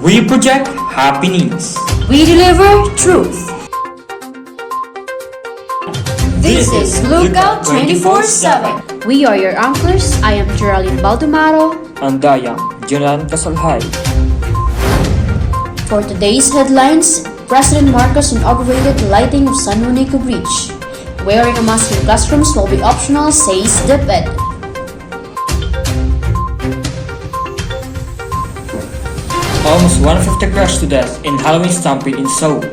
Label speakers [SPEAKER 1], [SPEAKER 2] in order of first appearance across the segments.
[SPEAKER 1] We project happiness.
[SPEAKER 2] We deliver truth. This is Lookout 24/7. We are your anchors. I am Geraldine Baldumaro.
[SPEAKER 1] And I am Jonathan Casalhay.
[SPEAKER 2] For today's headlines, President Marcos inaugurated the lighting of San Juanico Bridge. Wearing a mask in classrooms will be optional, says DepEd.
[SPEAKER 1] Almost 150 crashed to death in Halloween stampede in Seoul.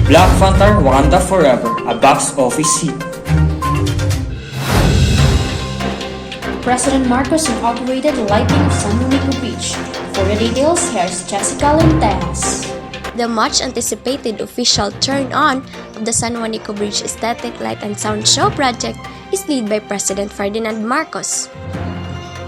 [SPEAKER 1] Black Panther Wakanda Forever, a box office hit.
[SPEAKER 2] President Marcos inaugurated the lighting of San Juanico Bridge. For the details, here's Jessica Lintejas.
[SPEAKER 3] The much-anticipated official turn-on of the San Juanico Bridge Aesthetic Light and Sound Show project is led by President Ferdinand Marcos.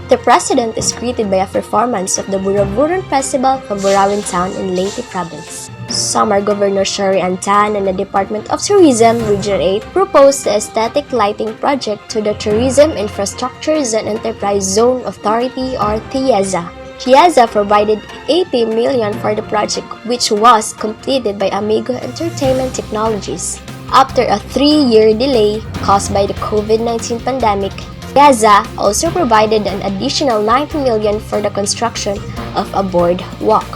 [SPEAKER 3] The President is greeted by a performance of the Buro-Buron Festival from Burawin Town in Leyte Province. Samar Governor Sherry Antan and the Department of Tourism Region 8 proposed the aesthetic lighting project to the Tourism Infrastructures and Enterprise Zone Authority or TIEZA. TIEZA provided 80 million for the project, which was completed by Amigo Entertainment Technologies. After a 3-year delay caused by the COVID-19 pandemic, TIEZA also provided an additional 90 million for the construction of a boardwalk.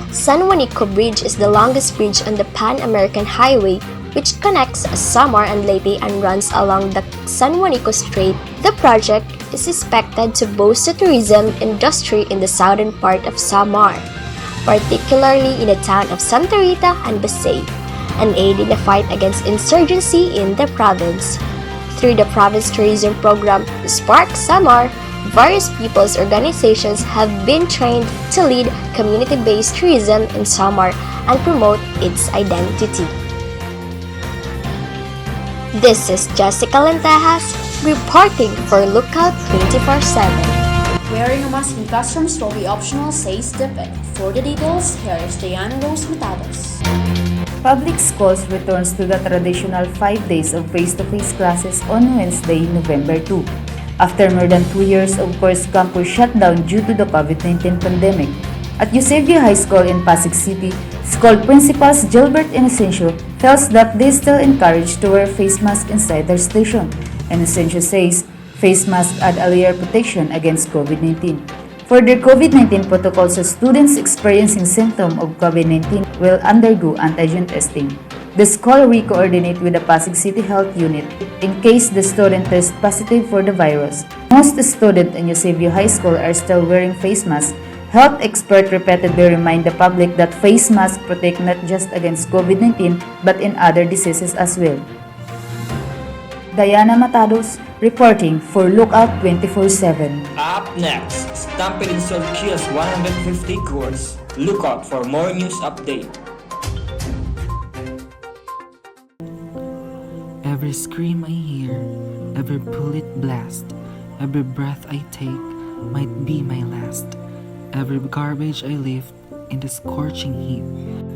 [SPEAKER 3] San Juanico Bridge is the longest bridge on the Pan-American Highway, which connects Samar and Leyte and runs along the San Juanico Strait. The project is expected to boost the tourism industry in the southern part of Samar, particularly in the town of Santa Rita and Basay, and aid in the fight against insurgency in the province. Through the province tourism program Spark Samar, various people's organizations have been trained to lead community-based tourism in Samar and promote its identity. This is Jessica Lintejas reporting for Lookout 24/7.
[SPEAKER 2] Wearing a mask in classrooms will be optional, says DepEd. For the details, here is Diana Rose Matados.
[SPEAKER 4] Public schools returns to the traditional 5 days of face-to-face classes on Wednesday, November 2. After more than 2 years of course campus shutdown due to the COVID-19 pandemic. At Eusebio High School in Pasig City, school principals Gilbert Inocencio tells that they still encouraged to wear face mask inside their station. Inocencio says face masks add a layer protection against COVID-19. For their COVID-19 protocols, students experiencing symptoms of COVID-19 will undergo antigen testing. The school will coordinate with the Pasig City Health Unit in case the student tests positive for the virus. Most students in Eusebio High School are still wearing face masks. Health experts repeatedly remind the public that face masks protect not just against COVID-19 but in other diseases as well. Diana Matados reporting for Lookout 24/7.
[SPEAKER 1] Up next, Stampede in Seoul kills 150 crores. Look out for more news update.
[SPEAKER 5] Every scream I hear, every bullet blast, every breath I take might be my last. Every garbage I lift in the scorching heat,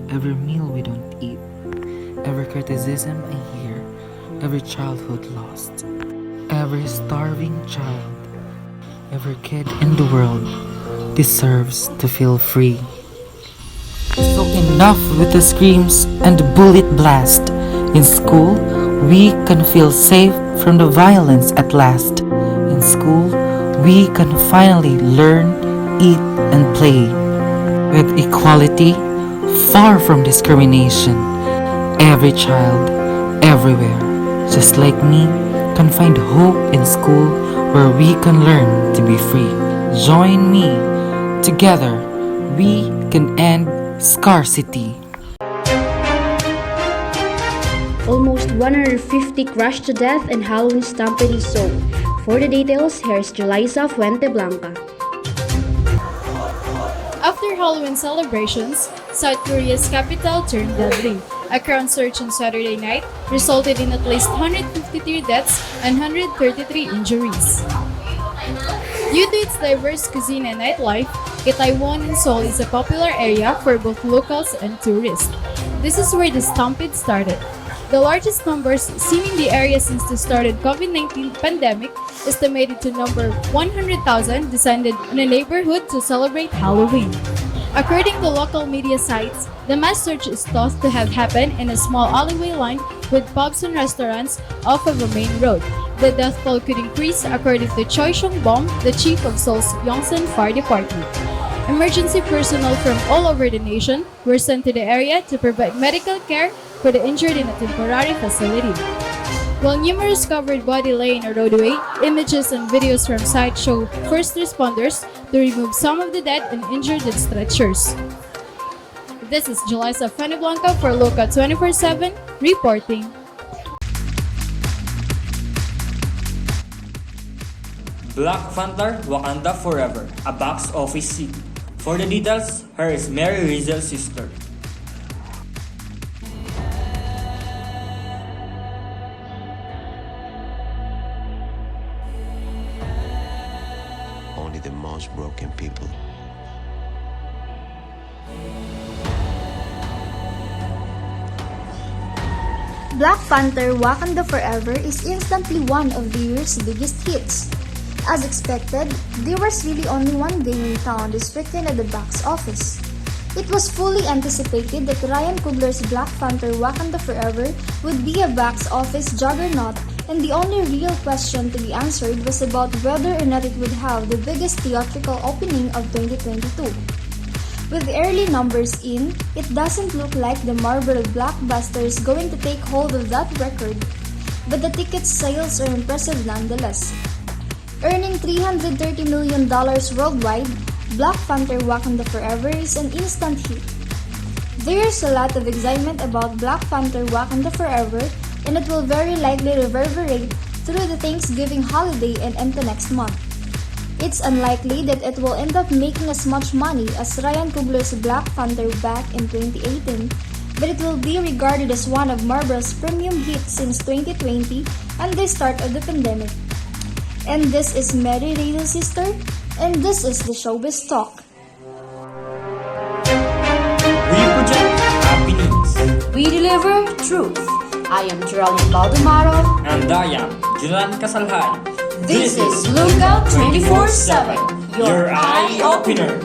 [SPEAKER 5] every meal we don't eat, every criticism I hear, every childhood lost, every starving child, every kid in the world deserves to feel free. So enough with the screams and the bullet blast. In school, we can feel safe from the violence at last. In school, we can finally learn, eat, and play. With equality, far from discrimination. Every child, everywhere, just like me, can find hope in school where we can learn to be free. Join me. Together, we can end scarcity.
[SPEAKER 2] Almost 150 crashed to death in Halloween stampede in Seoul. For the details, here's Julissa Fuenteblanca.
[SPEAKER 6] After Halloween celebrations, South Korea's capital turned deadly. A ground search on Saturday night resulted in at least 153 deaths and 133 injuries. Due to its diverse cuisine and nightlife, Itaewon in Seoul is a popular area for both locals and tourists. This is where the stampede started. The largest numbers seen in the area since the start of COVID-19 pandemic, estimated to number 100,000, descended on a neighborhood to celebrate Halloween. According to local media sites, the mass search is thought to have happened in a small alleyway line with pubs and restaurants off of a main road. The death toll could increase according to Choi Shung-bom, the chief of Seoul's Yongsan Fire Department. Emergency personnel from all over the nation were sent to the area to provide medical care for the injured in a temporary facility. While numerous covered body lay in a roadway, images and videos from site show first responders to remove some of the dead and injured in stretchers. This is Julissa Faniblanca for Loca 24/7 reporting.
[SPEAKER 1] Black Panther Wakanda Forever, a box office seat. For the details, here is Mary Rizal's sister.
[SPEAKER 7] Only the most broken people.
[SPEAKER 8] Black Panther Wakanda Forever is instantly one of the year's biggest hits. As expected, there was really only one game in town this weekend at the box office. It was fully anticipated that Ryan Coogler's Black Panther Wakanda Forever would be a box office juggernaut, and the only real question to be answered was about whether or not it would have the biggest theatrical opening of 2022. With early numbers in, it doesn't look like the Marvel blockbuster is going to take hold of that record, but the ticket sales are impressive nonetheless. Earning $330 million worldwide, Black Panther Wakanda Forever is an instant hit. There's a lot of excitement about Black Panther Wakanda Forever, and it will very likely reverberate through the Thanksgiving holiday and into next month. It's unlikely that it will end up making as much money as Ryan Coogler's Black Panther back in 2018, but it will be regarded as one of Marvel's premium hits since 2020 and the start of the pandemic. And this is Mary Rizal's sister, and this is the Showbiz Talk.
[SPEAKER 1] We project happiness.
[SPEAKER 2] We deliver truth. I am Geraldine Baldemaro.
[SPEAKER 1] And I am Julan Kasalhay.
[SPEAKER 2] This is Lookout 24/7, your eye opener.